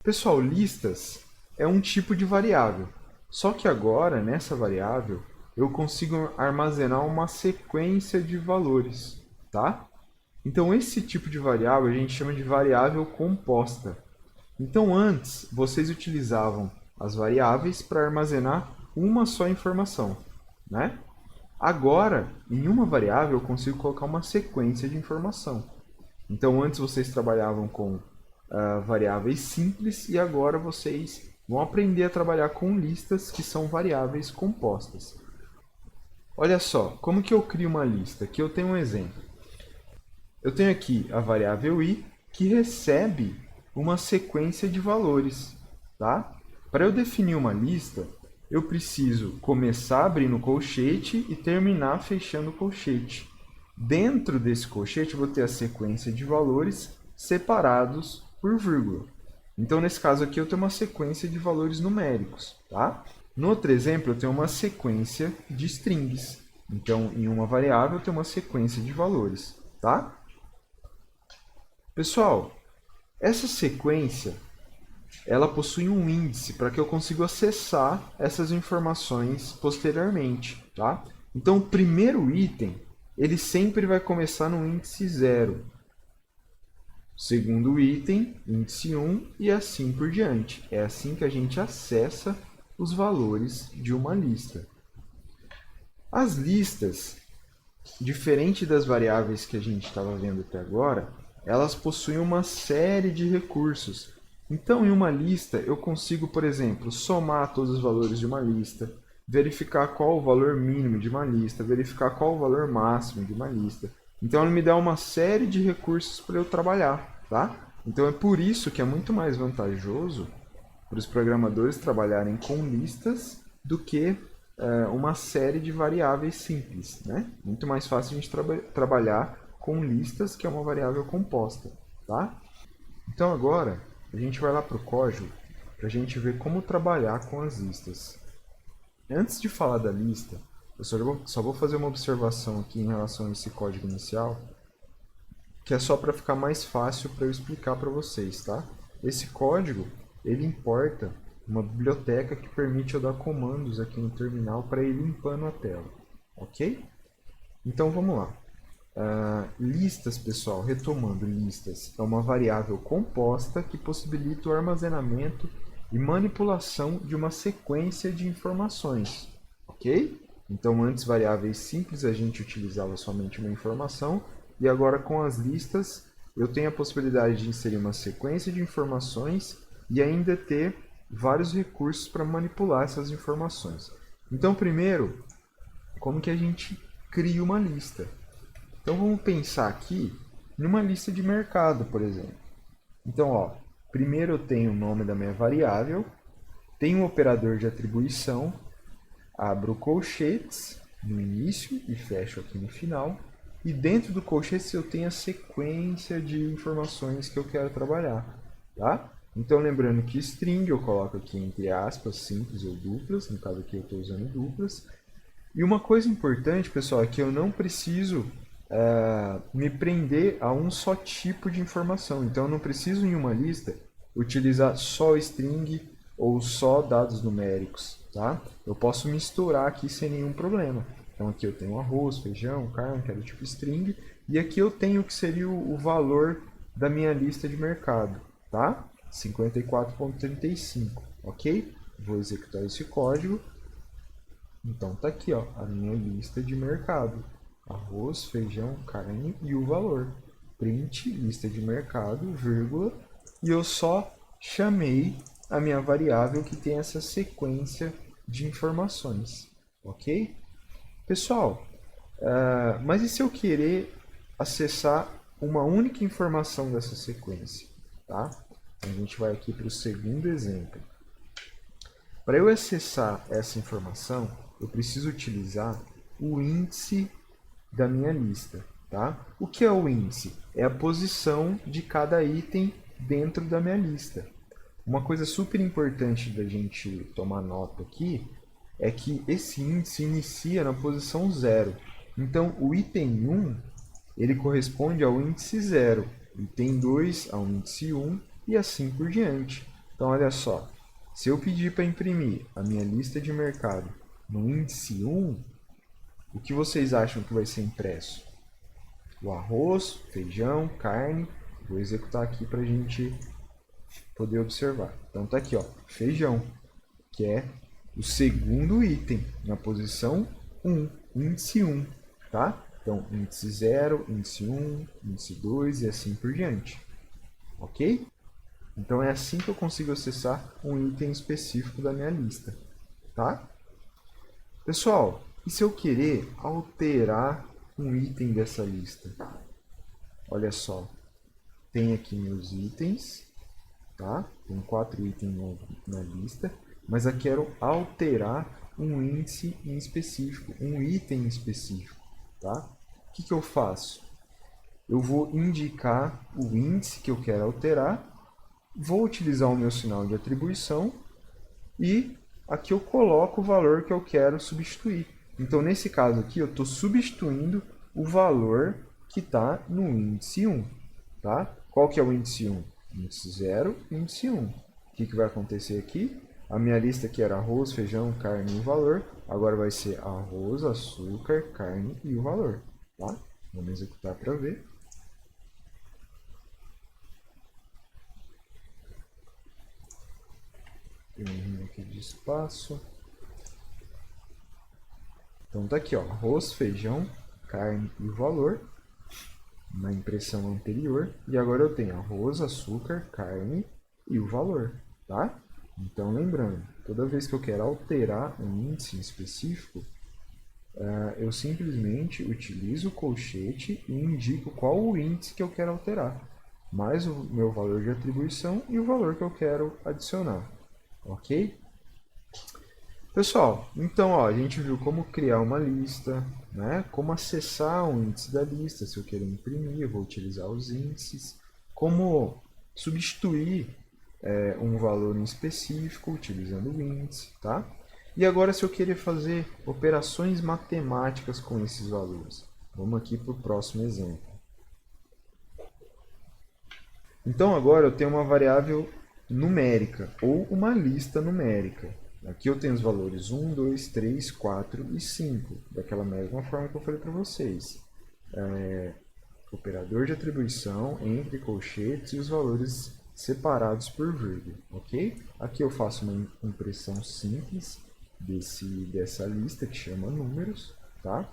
Pessoal, listas é um tipo de variável. Só que agora, nessa variável, eu consigo armazenar uma sequência de valores, tá? Então, esse tipo de variável a gente chama de variável composta. Então, antes, vocês utilizavam as variáveis para armazenar uma só informação, né? Agora, em uma variável, eu consigo colocar uma sequência de informação. Então, antes vocês trabalhavam com variáveis simples e agora vocês vão aprender a trabalhar com listas que são variáveis compostas. Olha só, como que eu crio uma lista? Aqui eu tenho um exemplo. Eu tenho aqui a variável i que recebe uma sequência de valores, tá? Para eu definir uma lista, eu preciso começar abrindo o colchete e terminar fechando o colchete. Dentro desse colchete, eu vou ter a sequência de valores separados por vírgula. Então, nesse caso aqui, eu tenho uma sequência de valores numéricos, tá? No outro exemplo, eu tenho uma sequência de strings. Então, em uma variável, eu tenho uma sequência de valores, tá? Pessoal, essa sequência, ela possui um índice para que eu consiga acessar essas informações posteriormente, tá? Então, o primeiro item, ele sempre vai começar no índice 0. Segundo item, índice 1 e assim por diante. É assim que a gente acessa os valores de uma lista. As listas, diferente das variáveis que a gente estava vendo até agora, elas possuem uma série de recursos. Então, em uma lista, eu consigo, por exemplo, somar todos os valores de uma lista, verificar qual o valor mínimo de uma lista, verificar qual o valor máximo de uma lista. Então, ele me dá uma série de recursos para eu trabalhar, tá? Então, é por isso que é muito mais vantajoso para os programadores trabalharem com listas do que uma série de variáveis simples, né? Muito mais fácil a gente trabalhar com listas, que é uma variável composta, tá? Então agora a gente vai lá para o código para a gente ver como trabalhar com as listas. Antes de falar da lista, eu só vou fazer uma observação aqui em relação a esse código inicial, que é só para ficar mais fácil para eu explicar para vocês, tá? Esse código, ele importa uma biblioteca que permite eu dar comandos aqui no terminal para ir limpando a tela, ok? Então vamos lá. Listas, pessoal, retomando, listas é uma variável composta que possibilita o armazenamento e manipulação de uma sequência de informações, ok? Então, antes variáveis simples a gente utilizava somente uma informação e agora com as listas eu tenho a possibilidade de inserir uma sequência de informações e ainda ter vários recursos para manipular essas informações. Então, primeiro, como que a gente cria uma lista? Então vamos pensar aqui numa lista de mercado, por exemplo. Então, ó, primeiro eu tenho o nome da minha variável, tenho um operador de atribuição, abro colchetes no início e fecho aqui no final. E dentro do colchete eu tenho a sequência de informações que eu quero trabalhar, tá? Então, lembrando que string eu coloco aqui entre aspas, simples ou duplas, no caso aqui eu estou usando duplas. E uma coisa importante, pessoal, é que eu não preciso me prender a um só tipo de informação. Então, eu não preciso em uma lista utilizar só string ou só dados numéricos, tá? Eu posso misturar aqui sem nenhum problema. Então, aqui eu tenho arroz, feijão, carne, que é do tipo string, e aqui eu tenho o que seria o valor da minha lista de mercado, tá? 54,35, ok? Vou executar esse código. Então tá aqui, ó, a minha lista de mercado. Arroz, feijão, carne e o valor. Print, lista de mercado, vírgula. E eu só chamei a minha variável que tem essa sequência de informações. Ok? Pessoal, mas e se eu querer acessar uma única informação dessa sequência? Tá? Então, a gente vai aqui para o segundo exemplo. Para eu acessar essa informação, eu preciso utilizar o índice da minha lista. Tá? O que é o índice? É a posição de cada item dentro da minha lista. Uma coisa super importante da gente tomar nota aqui é que esse índice inicia na posição 0. Então, o item 1 ele corresponde ao índice 0, item 2 ao índice 1 e assim por diante. Então, olha só, se eu pedir para imprimir a minha lista de mercado no índice 1, o que vocês acham que vai ser impresso? O arroz, feijão, carne. Vou executar aqui para a gente poder observar. Então tá aqui, ó, feijão, que é o segundo item na posição 1, índice 1, tá? Então, índice 0, índice 1, índice 2 e assim por diante. Ok? Então é assim que eu consigo acessar um item específico da minha lista, tá? Pessoal, e se eu querer alterar um item dessa lista? Olha só, tem aqui meus itens, tá? Tem 4 itens na lista, mas eu quero alterar um índice em específico, um item específico, tá? O que eu faço? Eu vou indicar o índice que eu quero alterar, vou utilizar o meu sinal de atribuição e aqui eu coloco o valor que eu quero substituir. Então, nesse caso aqui, eu estou substituindo o valor que está no índice 1. Tá? Qual que é o índice 1? Índice 0, índice 1. O que vai acontecer aqui? A minha lista que era arroz, feijão, carne e o valor, agora vai ser arroz, açúcar, carne e o valor. Tá? Vamos executar para ver. Tem um errinho aqui de espaço. Então tá aqui, ó, arroz, feijão, carne e o valor na impressão anterior. E agora eu tenho arroz, açúcar, carne e o valor, tá? Então lembrando, toda vez que eu quero alterar um índice específico, eu simplesmente utilizo o colchete e indico qual o índice que eu quero alterar, mais o meu valor de atribuição e o valor que eu quero adicionar, ok? Pessoal, então ó, a gente viu como criar uma lista, né? Como acessar um índice da lista, se eu quero imprimir, eu vou utilizar os índices, como substituir um valor em específico utilizando o índice, tá? E agora se eu querer fazer operações matemáticas com esses valores, vamos aqui para o próximo exemplo. Então agora eu tenho uma variável numérica ou uma lista numérica. Aqui eu tenho os valores 1, 2, 3, 4 e 5, daquela mesma forma que eu falei para vocês. Operador de atribuição entre colchetes e os valores separados por vírgula, ok? Aqui eu faço uma impressão simples dessa lista que chama números, tá?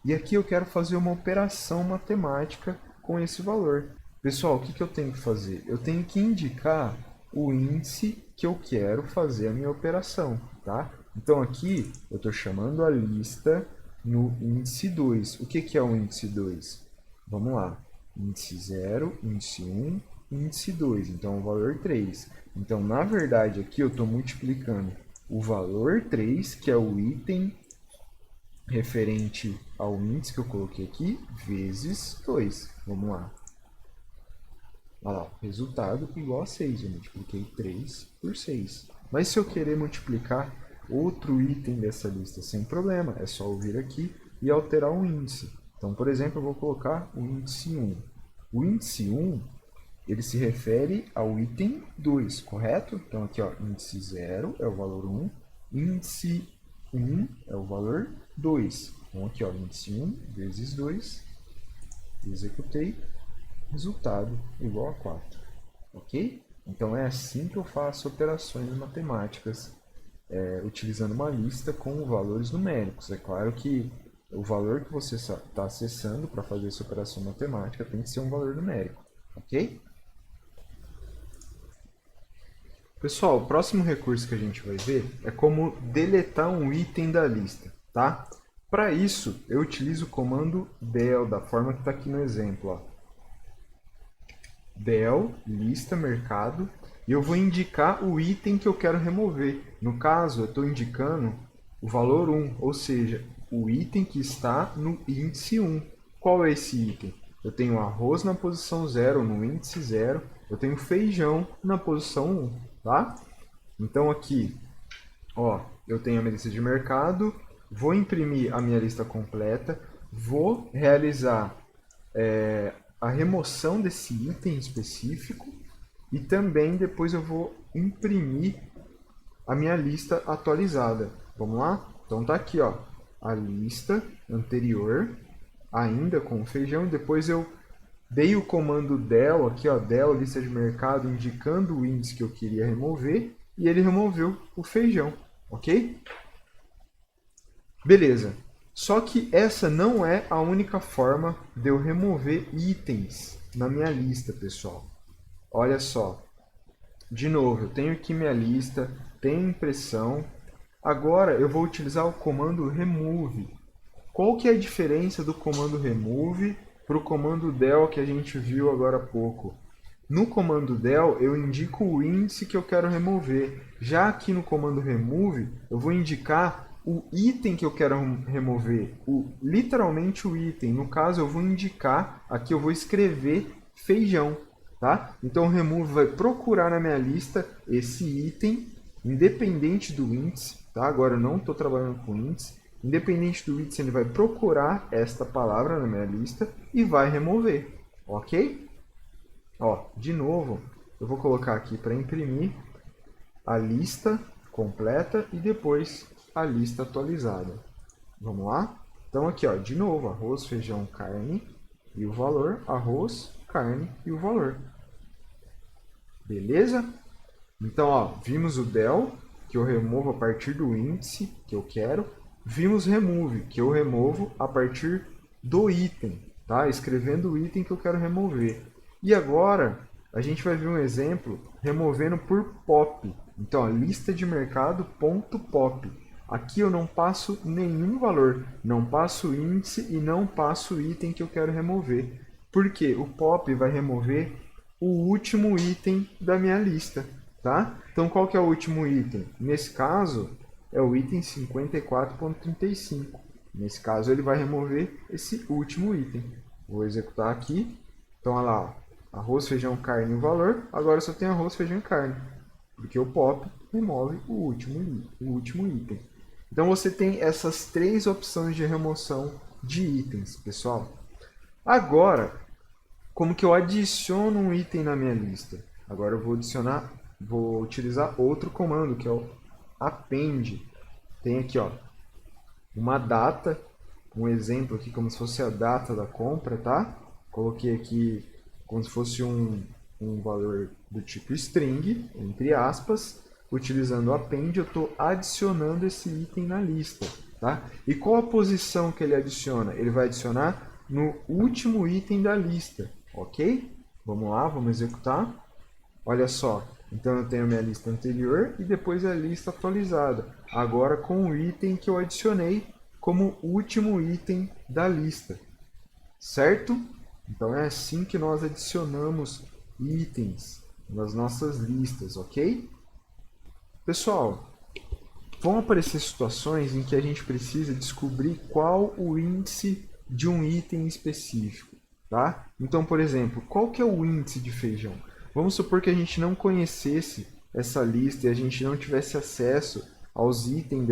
E aqui eu quero fazer uma operação matemática com esse valor. Pessoal, o que eu tenho que fazer? Eu tenho que indicar o índice que eu quero fazer a minha operação, tá? Então aqui eu estou chamando a lista no índice 2. O que é o índice 2? Vamos lá. Índice 0, índice 1, índice 2. Então o valor 3. Então na verdade aqui eu estou multiplicando o valor 3, que é o item referente ao índice que eu coloquei aqui, vezes 2. Vamos lá. Olha lá, resultado igual a 6. Eu multipliquei 3 por 6. Mas se eu querer multiplicar outro item dessa lista sem problema, é só eu vir aqui e alterar o índice. Então, por exemplo, eu vou colocar o índice 1. O índice 1, ele se refere ao item 2, correto? Então, aqui, ó, índice 0 é o valor 1, índice 1 é o valor 2. Então, aqui, ó, índice 1 vezes 2, executei, resultado igual a 4, ok? Então, é assim que eu faço operações matemáticas, utilizando uma lista com valores numéricos. É claro que o valor que você está acessando para fazer essa operação matemática tem que ser um valor numérico, ok? Pessoal, o próximo recurso que a gente vai ver é como deletar um item da lista, tá? Para isso, eu utilizo o comando del, da forma que está aqui no exemplo, ó. Del, lista, mercado, e eu vou indicar o item que eu quero remover. No caso, eu estou indicando o valor 1, ou seja, o item que está no índice 1. Qual é esse item? Eu tenho arroz na posição 0, no índice 0, eu tenho feijão na posição 1, tá? Então aqui, ó, eu tenho a minha lista de mercado, vou imprimir a minha lista completa, vou realizar a remoção desse item específico e também depois eu vou imprimir a minha lista atualizada. Vamos lá? Então tá aqui, ó, a lista anterior, ainda com o feijão, e depois eu dei o comando del aqui, ó, del lista de mercado, indicando o índice que eu queria remover, e ele removeu o feijão, ok? Beleza. Só que essa não é a única forma de eu remover itens na minha lista, pessoal. Olha só. De novo, eu tenho aqui minha lista, tem impressão. Agora eu vou utilizar o comando remove. Qual que é a diferença do comando remove para o comando del que a gente viu agora há pouco? No comando del eu indico o índice que eu quero remover. Já aqui no comando remove eu vou indicar o item que eu quero remover, literalmente o item. No caso eu vou indicar, aqui eu vou escrever feijão. Tá? Então o remove vai procurar na minha lista esse item, independente do índice. Tá? Agora eu não estou trabalhando com índice. Independente do índice, ele vai procurar esta palavra na minha lista e vai remover. Ok? Ó, de novo, eu vou colocar aqui para imprimir a lista completa e depois a lista atualizada. Vamos lá? Então aqui, ó, de novo, arroz, feijão, carne e o valor, arroz, carne e o valor. Beleza? Então, ó, vimos o del, que eu removo a partir do índice que eu quero. Vimos remove, que eu removo a partir do item, tá? Escrevendo o item que eu quero remover. E agora, a gente vai ver um exemplo removendo por pop. Então, ó, lista de mercado ponto pop. Aqui eu não passo nenhum valor, não passo índice e não passo o item que eu quero remover. Porque o pop vai remover o último item da minha lista, tá? Então qual que é o último item? Nesse caso é o item 54.35. Nesse caso ele vai remover esse último item. Vou executar aqui. Então olha lá, ó, arroz, feijão, carne e o valor. Agora só tem arroz, feijão e carne, porque o pop remove o último item. Então você tem essas três opções de remoção de itens, pessoal. Agora, como que eu adiciono um item na minha lista? Agora eu vou utilizar outro comando, que é o append. Tem aqui, ó, uma data, um exemplo aqui como se fosse a data da compra, tá? Coloquei aqui como se fosse um valor do tipo string, entre aspas. Utilizando o append, eu estou adicionando esse item na lista, tá? E qual a posição que ele adiciona? Ele vai adicionar no último item da lista, ok? Vamos lá, vamos executar. Olha só, então eu tenho a minha lista anterior e depois a lista atualizada. Agora com o item que eu adicionei como último item da lista, certo? Então é assim que nós adicionamos itens nas nossas listas, ok? Pessoal, vão aparecer situações em que a gente precisa descobrir qual o índice de um item específico, tá? Então, por exemplo, qual que é o índice de feijão? Vamos supor que a gente não conhecesse essa lista e a gente não tivesse acesso aos itens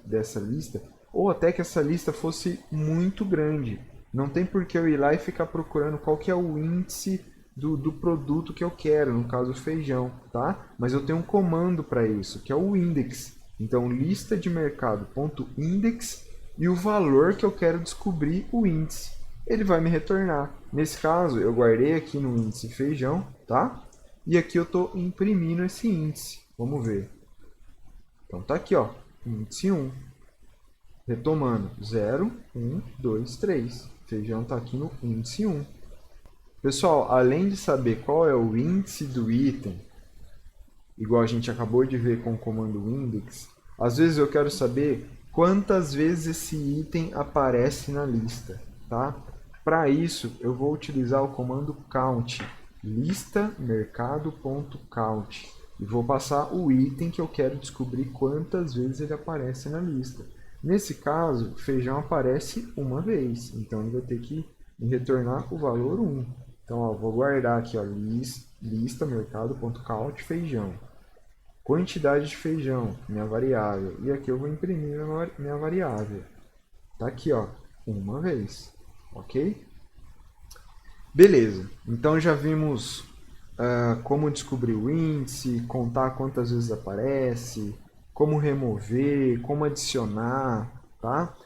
dessa lista, ou até que essa lista fosse muito grande. Não tem por que eu ir lá e ficar procurando qual que é o índice do produto que eu quero, no caso o feijão, tá? Mas eu tenho um comando para isso, que é o index. Então, lista de mercado.index e o valor que eu quero descobrir o índice. Ele vai me retornar. Nesse caso, eu guardei aqui no índice feijão, tá? E aqui eu estou imprimindo esse índice. Vamos ver. Então, tá aqui, ó, índice 1. Retomando, 0, 1, 2, 3. Feijão está aqui no índice 1. Pessoal, além de saber qual é o índice do item, igual a gente acabou de ver com o comando index, às vezes eu quero saber quantas vezes esse item aparece na lista, tá? Para isso, eu vou utilizar o comando count, lista mercado.count, e vou passar o item que eu quero descobrir quantas vezes ele aparece na lista. Nesse caso, feijão aparece uma vez, então ele vai ter que me retornar o valor 1. Então, ó, vou guardar aqui, ó, lista mercado.count feijão. Quantidade de feijão, minha variável. E aqui eu vou imprimir minha variável. Tá aqui, ó, uma vez. Ok? Beleza. Então já vimos como descobrir o índice, contar quantas vezes aparece, como remover, como adicionar, tá?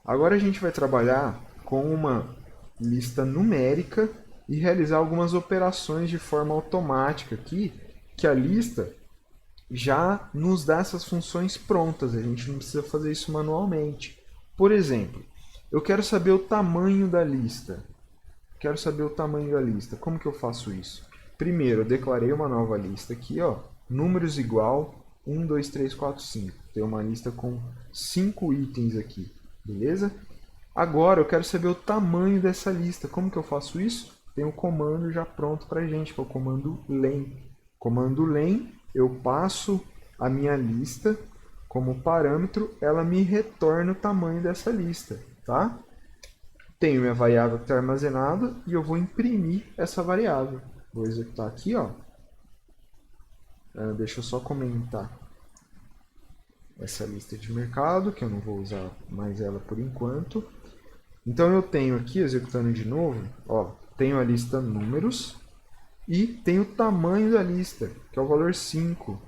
Agora a gente vai trabalhar com uma lista numérica e realizar algumas operações de forma automática aqui, que a lista já nos dá essas funções prontas, a gente não precisa fazer isso manualmente. Por exemplo, eu quero saber o tamanho da lista. Quero saber o tamanho da lista. Como que eu faço isso? Primeiro, eu declarei uma nova lista aqui, ó, números igual 1, 2, 3, 4, 5. Tem uma lista com 5 itens aqui, beleza? Agora eu quero saber o tamanho dessa lista. Como que eu faço isso? Tem um comando já pronto para a gente, que é o comando len. Comando len, eu passo a minha lista como parâmetro, ela me retorna o tamanho dessa lista, tá? Tenho minha variável que está armazenada e eu vou imprimir essa variável. Vou executar aqui, ó. Deixa eu só comentar essa lista de mercado, que eu não vou usar mais ela por enquanto. Então eu tenho aqui, executando de novo, ó, tenho a lista números e tenho o tamanho da lista, que é o valor 5,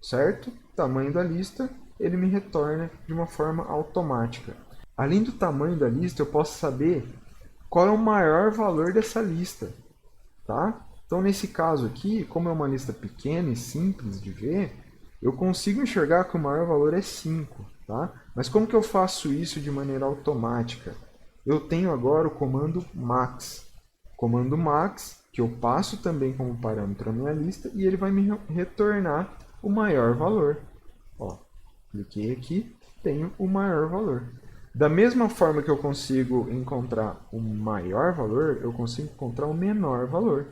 certo? Tamanho da lista, ele me retorna de uma forma automática. Além do tamanho da lista, eu posso saber qual é o maior valor dessa lista, tá? Então, nesse caso aqui, como é uma lista pequena e simples de ver, eu consigo enxergar que o maior valor é 5, tá? Mas como que eu faço isso de maneira automática? Eu tenho agora o comando max. Comando max, que eu passo também como parâmetro a minha lista, e ele vai me retornar o maior valor. Ó, cliquei aqui, tenho o maior valor. Da mesma forma que eu consigo encontrar o maior valor, eu consigo encontrar o menor valor.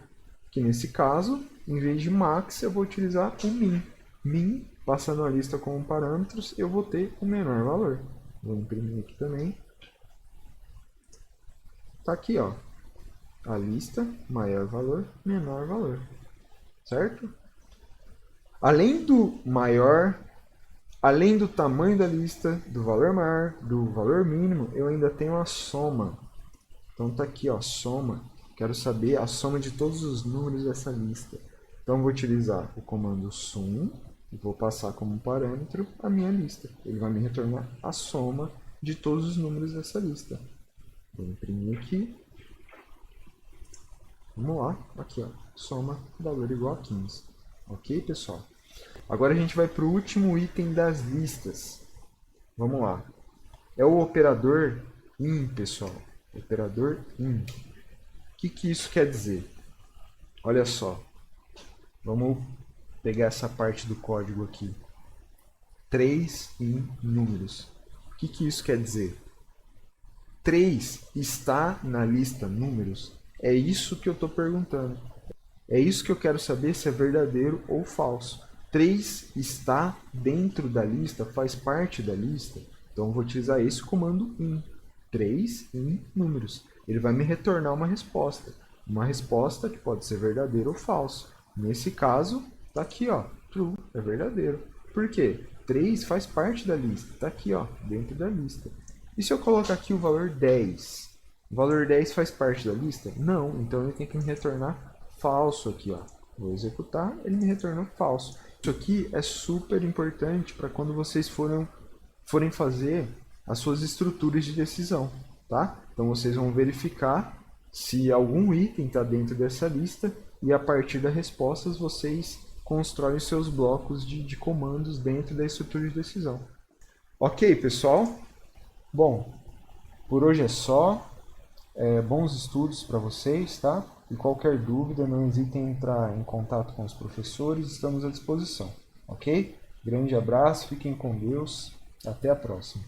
Que nesse caso, em vez de max, eu vou utilizar o min. Min, passando a lista como parâmetros, eu vou ter o menor valor. Vou imprimir aqui também. Tá aqui, ó. A lista, maior valor, menor valor. Certo? Além do maior, além do tamanho da lista, do valor maior, do valor mínimo, eu ainda tenho a soma. Então tá aqui, ó, soma. Quero saber a soma de todos os números dessa lista. Então vou utilizar o comando sum e vou passar como parâmetro a minha lista. Ele vai me retornar a soma de todos os números dessa lista. Vou imprimir aqui. Vamos lá, aqui, ó, soma valor igual a 15. Ok, pessoal? Agora a gente vai para o último item das listas. Vamos lá. É o operador in, pessoal. Operador in. O que isso quer dizer? Olha só. Vamos pegar essa parte do código aqui. 3 em números. O que isso quer dizer? 3 está na lista números? É isso que eu estou perguntando. É isso que eu quero saber se é verdadeiro ou falso. 3 está dentro da lista, faz parte da lista. Então eu vou utilizar esse comando in. 3 em números. Ele vai me retornar uma resposta. Uma resposta que pode ser verdadeiro ou falso. Nesse caso, está aqui, ó, true, é verdadeiro. Por quê? 3 faz parte da lista, está aqui, ó, dentro da lista. E se eu colocar aqui o valor 10? O valor 10 faz parte da lista? Não, então ele tem que me retornar falso aqui, ó. Vou executar, ele me retornou falso. Isso aqui é super importante para quando vocês forem fazer as suas estruturas de decisão, tá? Então vocês vão verificar se algum item está dentro dessa lista e a partir das respostas vocês constroem seus blocos de comandos dentro da estrutura de decisão. Ok, pessoal? Bom, por hoje é só. Bons estudos para vocês, tá? E qualquer dúvida, não hesitem em entrar em contato com os professores, estamos à disposição, ok? Grande abraço, fiquem com Deus, até a próxima.